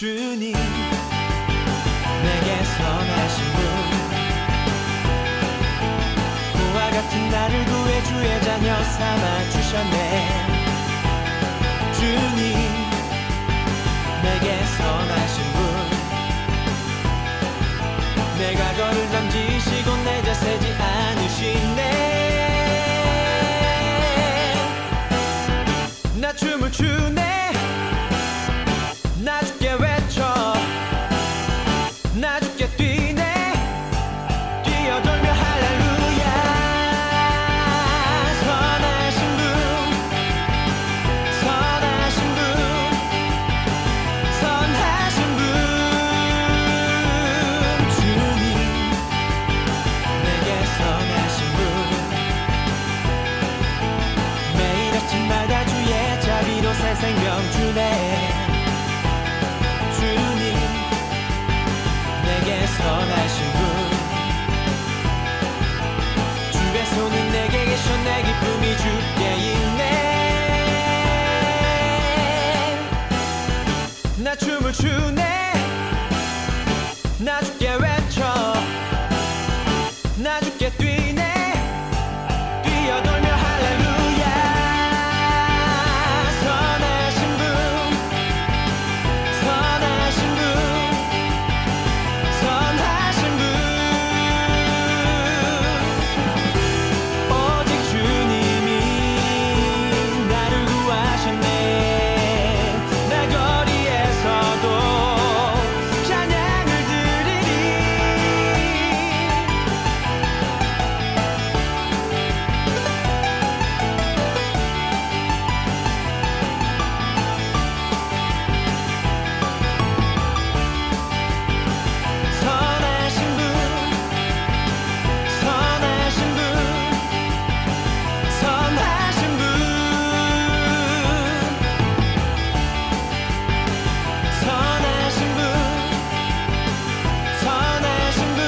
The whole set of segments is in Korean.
주님 내게 선하신 분 고와 같은 나를 구해 주의 자녀 삼아 주셨네. 주님 내게 선하신 분 내가 거를 던지시고 내자 세지 않으시네. 나 춤을 추네 나 주께 외쳐 나 주께 뛰네 뛰어돌며 할렐루야. 선하신 분 선하신 분 선하신 분 주님 내게 선하신 분 매일 아침마다 주의 자비로 새 생명 주네. 주님 내게 선하신 분 주의 손이 내게 계셔 내 기쁨이 주께 있네. 나 춤을 추네 나 주께 외쳐 나 주께 뛰네 뛰어돌며 할렐루야. 선하신 분 선하신 분 선하신 분 오직 주님이 나를 구하셨네. 나 거리에서도 찬양을 드리리. 선하신 분 선하신 분 선하신 분 선하신 분 선하신 분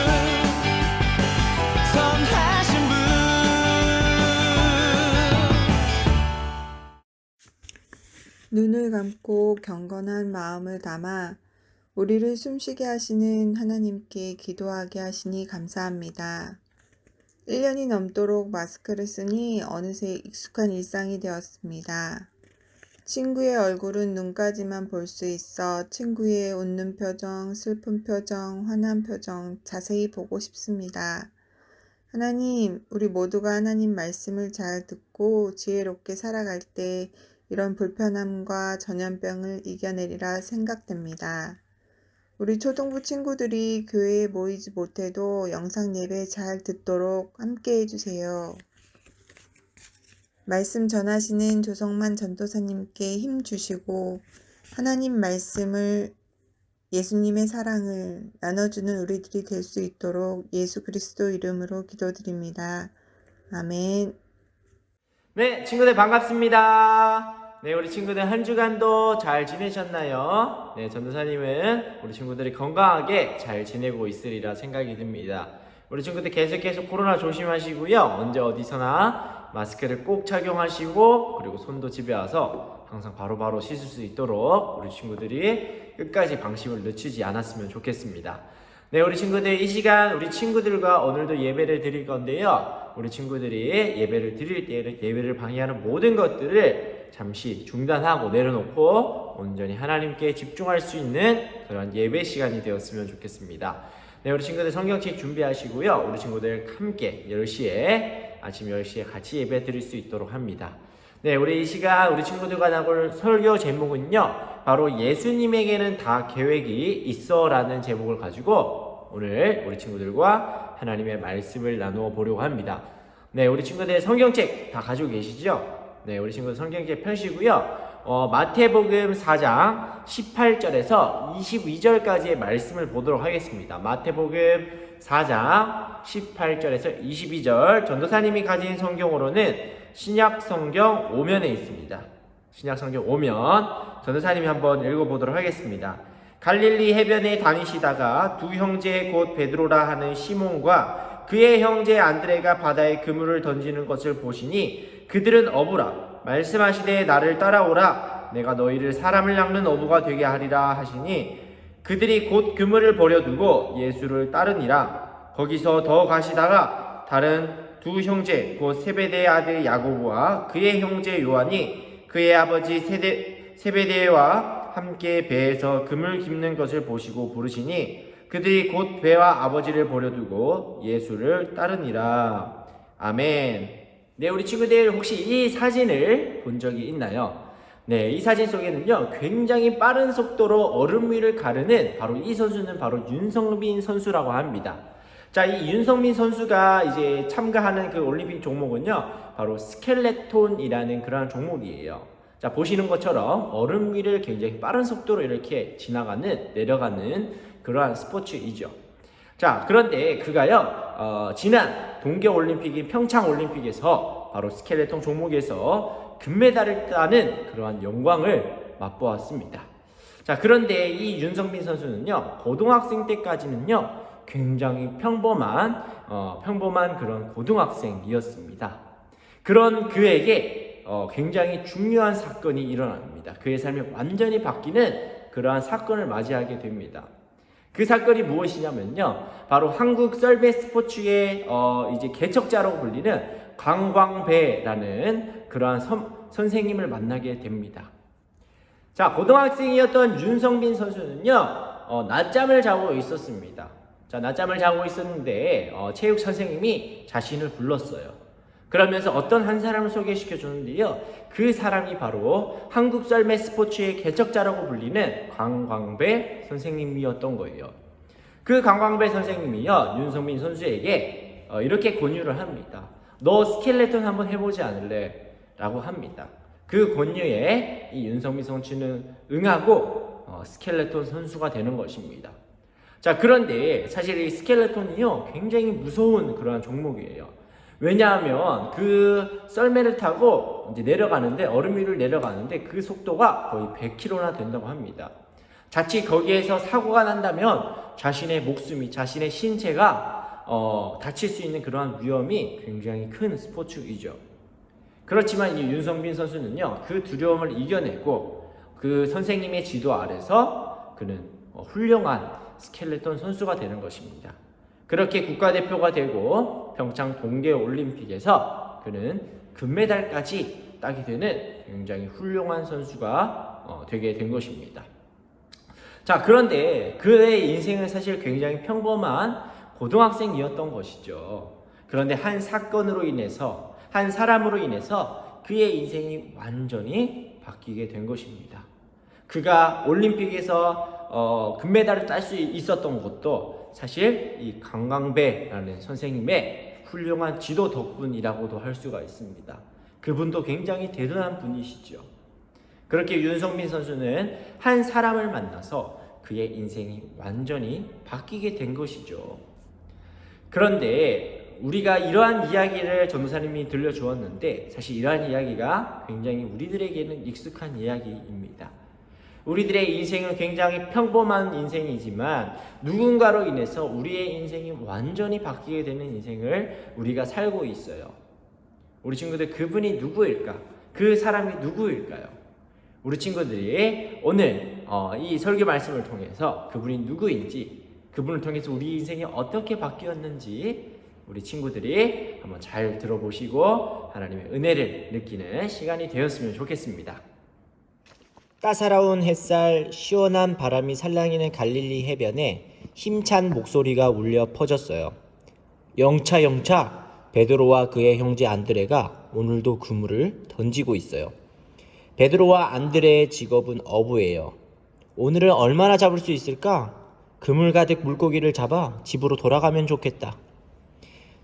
선하신 분. 눈을 감고 경건한 마음을 담아 우리를 숨쉬게 하시는 하나님께 기도하게 하시니 감사합니다. 1년이 넘도록 마스크를 쓰니 어느새 익숙한 일상이 되었습니다. 친구의 얼굴은 눈까지만 볼 수 있어 친구의 웃는 표정, 슬픈 표정, 화난 표정 자세히 보고 싶습니다. 하나님, 우리 모두가 하나님 말씀을 잘 듣고 지혜롭게 살아갈 때 이런 불편함과 전염병을 이겨내리라 생각됩니다. 우리 초등부 친구들이 교회에 모이지 못해도 영상 예배 잘 듣도록 함께 해주세요. 말씀 전하시는 조성만 전도사님께 힘 주시고 하나님 말씀을 예수님의 사랑을 나눠주는 우리들이 될 수 있도록 예수 그리스도 이름으로 기도드립니다. 아멘. 네, 친구들 반갑습니다. 네, 우리 친구들 한 주간도 잘 지내셨나요? 네, 전도사님은 우리 친구들이 건강하게 잘 지내고 있으리라 생각이 듭니다. 우리 친구들 계속해서 코로나 조심하시고요. 언제 어디서나 마스크를 꼭 착용하시고 그리고 손도 집에 와서 항상 바로바로 씻을 수 있도록 우리 친구들이 끝까지 방심을 늦추지 않았으면 좋겠습니다. 네, 우리 친구들 이 시간 우리 친구들과 오늘도 예배를 드릴 건데요. 우리 친구들이 예배를 드릴 때 예배를 방해하는 모든 것들을 잠시 중단하고 내려놓고 온전히 하나님께 집중할 수 있는 그런 예배 시간이 되었으면 좋겠습니다. 네, 우리 친구들 성경책 준비하시고요. 우리 친구들 함께 10시에 아침 10시에 같이 예배 드릴 수 있도록 합니다. 네, 우리 이 시간 우리 친구들과 나눌 설교 제목은요. 바로 예수님에게는 다 계획이 있어 라는 제목을 가지고 오늘 우리 친구들과 하나님의 말씀을 나누어 보려고 합니다. 네, 우리 친구들 성경책 다 가지고 계시죠? 네, 우리 친구들 성경책 펴시고요. 마태복음 4장 18절에서 22절까지의 말씀을 보도록 하겠습니다. 마태복음 4장 18절에서 22절 전도사님이 가진 성경으로는 신약성경 5면에 있습니다. 신약성경 5면 전도사님이 한번 읽어보도록 하겠습니다. 갈릴리 해변에 다니시다가 두 형제 곧 베드로라 하는 시몬과 그의 형제 안드레가 바다에 그물을 던지는 것을 보시니 그들은 어부라 말씀하시되 나를 따라오라 내가 너희를 사람을 낚는 어부가 되게 하리라 하시니 그들이 곧 그물을 버려두고 예수를 따르니라. 거기서 더 가시다가 다른 두 형제 곧 세베대의 아들 야고보와 그의 형제 요한이 그의 아버지 세베대와 함께 배에서 금을 깁는 것을 보시고 부르시니 그들이 곧 배와 아버지를 버려두고 예수를 따르니라. 아멘. 네, 우리 친구들 혹시 이 사진을 본 적이 있나요? 네, 이 사진 속에는요 굉장히 빠른 속도로 얼음 위를 가르는 바로 이 선수는 바로 윤성빈 선수라고 합니다. 자, 이 윤성빈 선수가 이제 참가하는 그 올림픽 종목은요 바로 스켈레톤이라는 그런 종목이에요. 자, 보시는 것처럼 얼음 위를 굉장히 빠른 속도로 이렇게 내려가는 그러한 스포츠이죠. 자, 그런데 그가요 지난 동계올림픽인 평창올림픽에서 바로 스켈레톤 종목에서 금메달을 따는 그러한 영광을 맛보았습니다. 자, 그런데 이 윤성빈 선수는요 고등학생 때까지는요 굉장히 평범한 그런 고등학생이었습니다. 그런 그에게 굉장히 중요한 사건이 일어납니다. 그의 삶이 완전히 바뀌는 그러한 사건을 맞이하게 됩니다. 그 사건이 무엇이냐면요 바로 한국 썰매 스포츠의 이제 개척자라고 불리는 강광배라는 그러한 선생님을 만나게 됩니다. 자, 고등학생이었던 윤성빈 선수는요 낮잠을 자고 있었습니다. 자, 낮잠을 자고 있었는데 체육 선생님이 자신을 불렀어요. 그러면서 어떤 한 사람을 소개시켜 주는데요 그 사람이 바로 한국 썰매 스포츠의 개척자라고 불리는 강광배 선생님이었던 거예요. 그 강광배 선생님이요 윤성빈 선수에게 이렇게 권유를 합니다. 너 스켈레톤 한번 해보지 않을래? 라고 합니다. 그 권유에 이 윤성빈 선수는 응하고 스켈레톤 선수가 되는 것입니다. 자, 그런데 사실 이 스켈레톤이요 굉장히 무서운 그러한 종목이에요. 왜냐하면 그 썰매를 타고 이제 내려가는데 얼음 위를 내려가는데 그 속도가 거의 100km나 된다고 합니다. 자칫 거기에서 사고가 난다면 자신의 목숨이 자신의 신체가 다칠 수 있는 그러한 위험이 굉장히 큰 스포츠이죠. 그렇지만 이 윤성빈 선수는요 그 두려움을 이겨내고 그 선생님의 지도 아래서 그는 훌륭한 스켈레톤 선수가 되는 것입니다. 그렇게 국가대표가 되고 평창 동계올림픽에서 그는 금메달까지 따게 되는 굉장히 훌륭한 선수가 되게 된 것입니다. 자, 그런데 그의 인생은 사실 굉장히 평범한 고등학생이었던 것이죠. 그런데 한 사건으로 인해서 한 사람으로 인해서 그의 인생이 완전히 바뀌게 된 것입니다. 그가 올림픽에서 금메달을 딸 수 있었던 것도 사실 이 강광배라는 선생님의 훌륭한 지도 덕분이라고도 할 수가 있습니다. 그분도 굉장히 대단한 분이시죠. 그렇게 윤성빈 선수는 한 사람을 만나서 그의 인생이 완전히 바뀌게 된 것이죠. 그런데 우리가 이러한 이야기를 전도사님이 들려주었는데 사실 이러한 이야기가 굉장히 우리들에게는 익숙한 이야기입니다. 우리들의 인생은 굉장히 평범한 인생이지만 누군가로 인해서 우리의 인생이 완전히 바뀌게 되는 인생을 우리가 살고 있어요. 우리 친구들 그분이 누구일까? 그 사람이 누구일까요? 우리 친구들이 오늘 이 설교 말씀을 통해서 그분이 누구인지 그분을 통해서 우리 인생이 어떻게 바뀌었는지 우리 친구들이 한번 잘 들어보시고 하나님의 은혜를 느끼는 시간이 되었으면 좋겠습니다. 따사로운 햇살, 시원한 바람이 살랑이는 갈릴리 해변에 힘찬 목소리가 울려 퍼졌어요. 영차 영차, 베드로와 그의 형제 안드레가 오늘도 그물을 던지고 있어요. 베드로와 안드레의 직업은 어부예요. 오늘은 얼마나 잡을 수 있을까? 그물 가득 물고기를 잡아 집으로 돌아가면 좋겠다.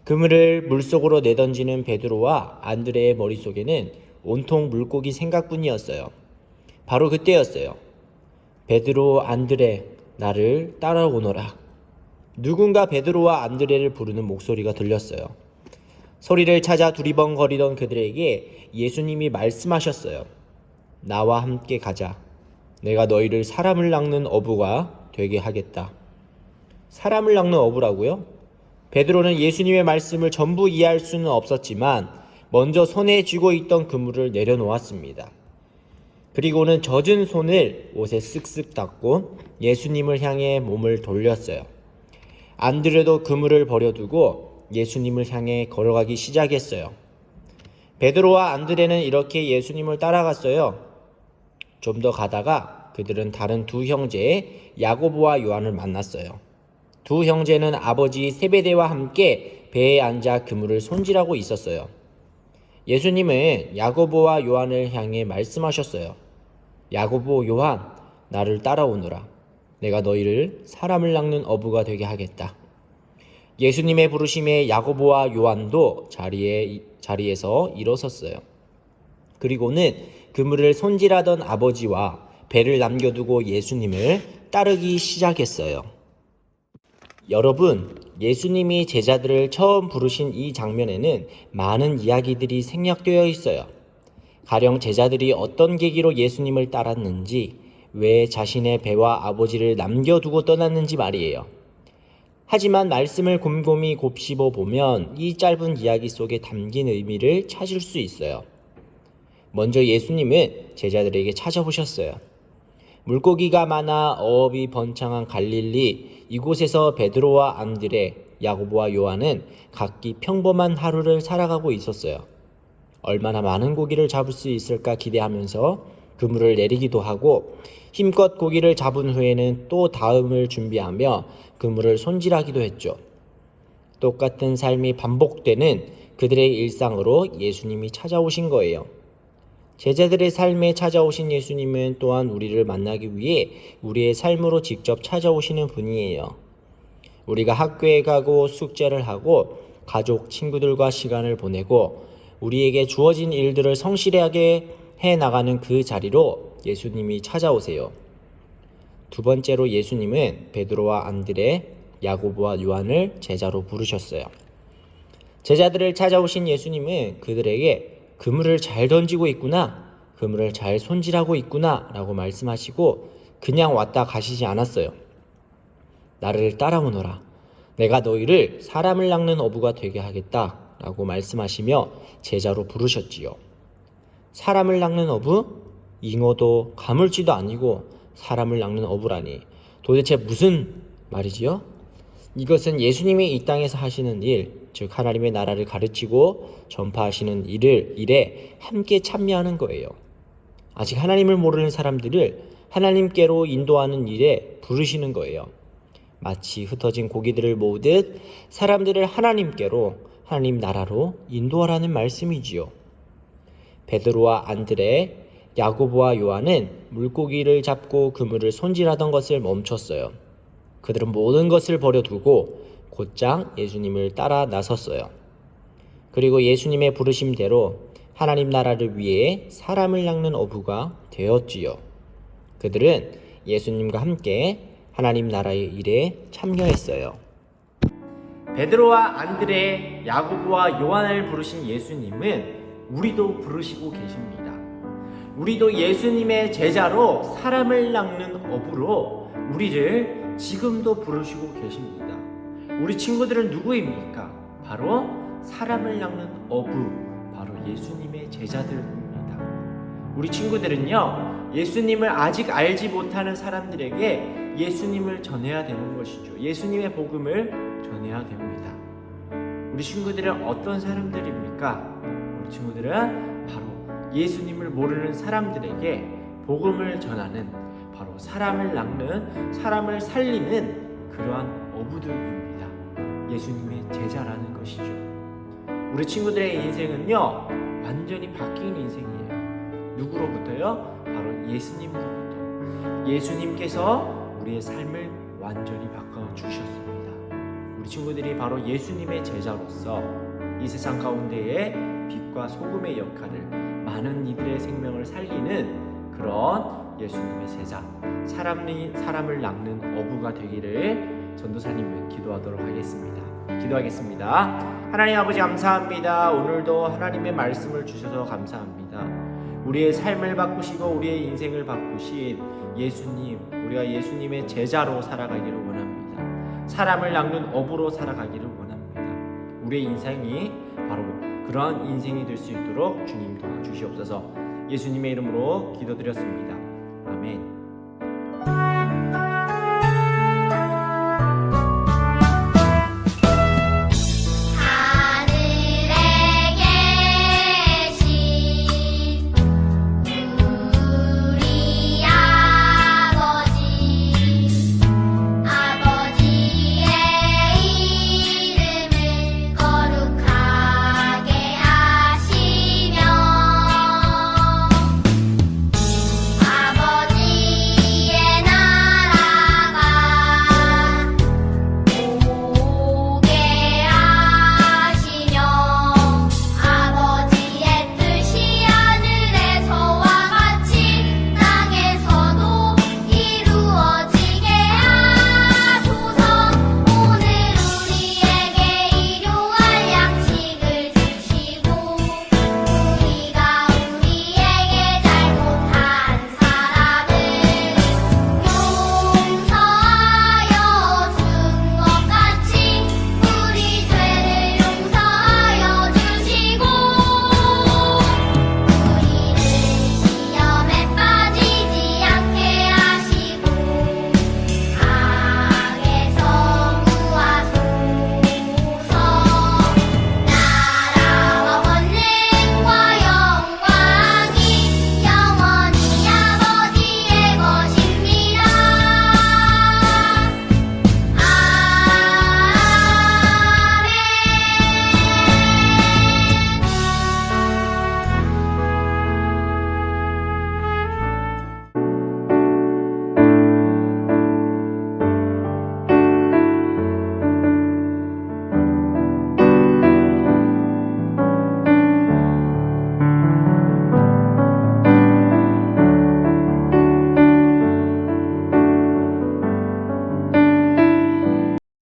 그물을 물속으로 내던지는 베드로와 안드레의 머릿속에는 온통 물고기 생각뿐이었어요. 바로 그때였어요. 베드로, 안드레, 나를 따라오너라. 누군가 베드로와 안드레를 부르는 목소리가 들렸어요. 소리를 찾아 두리번거리던 그들에게 예수님이 말씀하셨어요. 나와 함께 가자. 내가 너희를 사람을 낚는 어부가 되게 하겠다. 사람을 낚는 어부라고요? 베드로는 예수님의 말씀을 전부 이해할 수는 없었지만 먼저 손에 쥐고 있던 그물을 내려놓았습니다. 그리고는 젖은 손을 옷에 쓱쓱 닦고 예수님을 향해 몸을 돌렸어요. 안드레도 그물을 버려두고 예수님을 향해 걸어가기 시작했어요. 베드로와 안드레는 이렇게 예수님을 따라갔어요. 좀 더 가다가 그들은 다른 두 형제 야고보와 요한을 만났어요. 두 형제는 아버지 세베대와 함께 배에 앉아 그물을 손질하고 있었어요. 예수님은 야고보와 요한을 향해 말씀하셨어요. 야고보, 요한, 나를 따라오너라. 내가 너희를 사람을 낚는 어부가 되게 하겠다. 예수님의 부르심에 야고보와 요한도 자리에서 일어섰어요. 그리고는 그물을 손질하던 아버지와 배를 남겨두고 예수님을 따르기 시작했어요. 여러분, 예수님이 제자들을 처음 부르신 이 장면에는 많은 이야기들이 생략되어 있어요. 가령 제자들이 어떤 계기로 예수님을 따랐는지, 왜 자신의 배와 아버지를 남겨두고 떠났는지 말이에요. 하지만 말씀을 곰곰이 곱씹어 보면 이 짧은 이야기 속에 담긴 의미를 찾을 수 있어요. 먼저 예수님은 제자들에게 찾아오셨어요. 물고기가 많아 어업이 번창한 갈릴리 이곳에서 베드로와 안드레, 야고보와 요한은 각기 평범한 하루를 살아가고 있었어요. 얼마나 많은 고기를 잡을 수 있을까 기대하면서 그물을 내리기도 하고 힘껏 고기를 잡은 후에는 또 다음을 준비하며 그물을 손질하기도 했죠. 똑같은 삶이 반복되는 그들의 일상으로 예수님이 찾아오신 거예요. 제자들의 삶에 찾아오신 예수님은 또한 우리를 만나기 위해 우리의 삶으로 직접 찾아오시는 분이에요. 우리가 학교에 가고 숙제를 하고 가족, 친구들과 시간을 보내고 우리에게 주어진 일들을 성실하게 해나가는 그 자리로 예수님이 찾아오세요. 두 번째로 예수님은 베드로와 안드레, 야고보와 요한을 제자로 부르셨어요. 제자들을 찾아오신 예수님은 그들에게 그물을 잘 던지고 있구나, 그물을 잘 손질하고 있구나 라고 말씀하시고 그냥 왔다 가시지 않았어요. 나를 따라오너라. 내가 너희를 사람을 낚는 어부가 되게 하겠다 라고 말씀하시며 제자로 부르셨지요. 사람을 낚는 어부? 잉어도 가물치도 아니고 사람을 낚는 어부라니 도대체 무슨 말이지요? 이것은 예수님이 이 땅에서 하시는 일, 즉 하나님의 나라를 가르치고 전파하시는 일에 함께 참여하는 거예요. 아직 하나님을 모르는 사람들을 하나님께로 인도하는 일에 부르시는 거예요. 마치 흩어진 고기들을 모으듯 사람들을 하나님께로, 하나님 나라로 인도하라는 말씀이지요. 베드로와 안드레, 야고보와 요한은 물고기를 잡고 그물을 손질하던 것을 멈췄어요. 그들은 모든 것을 버려두고 곧장 예수님을 따라 나섰어요. 그리고 예수님의 부르심대로 하나님 나라를 위해 사람을 낚는 어부가 되었지요. 그들은 예수님과 함께 하나님 나라의 일에 참여했어요. 베드로와 안드레, 야고보와 요한을 부르신 예수님은 우리도 부르시고 계십니다. 우리도 예수님의 제자로 사람을 낚는 어부로 우리를 지금도 부르시고 계십니다. 우리 친구들은 누구입니까? 바로 사람을 낚는 어부, 바로 예수님의 제자들입니다. 우리 친구들은요, 예수님을 아직 알지 못하는 사람들에게 예수님을 전해야 되는 것이죠. 예수님의 복음을 전해야 됩니다. 우리 친구들은 어떤 사람들입니까? 우리 친구들은 바로 예수님을 모르는 사람들에게 복음을 전하는, 바로 사람을 낚는, 사람을 살리는 그러한 어부들입니다. 예수님의 제자라는 것이죠. 우리 친구들의 인생은요, 완전히 바뀐 인생이에요. 누구로부터요? 바로 예수님으로부터. 예수님께서 우리의 삶을 완전히 바꿔주셨습니다. 우리 친구들이 바로 예수님의 제자로서 이 세상 가운데에 빛과 소금의 역할을, 많은 이들의 생명을 살리는 그런 예수님의 제자, 사람을 낚는 어부가 되기를 전도사님은 기도하도록 하겠습니다. 기도하겠습니다. 하나님 아버지 감사합니다. 오늘도 하나님의 말씀을 주셔서 감사합니다. 우리의 삶을 바꾸시고 우리의 인생을 바꾸신 예수님, 우리가 예수님의 제자로 살아가기를 원합니다. 사람을 낚는 어부로 살아가기를 원합니다. 우리의 인생이 바로 그런 인생이 될 수 있도록 주님 도와주시옵소서. 예수님의 이름으로 기도드렸습니다. 아멘.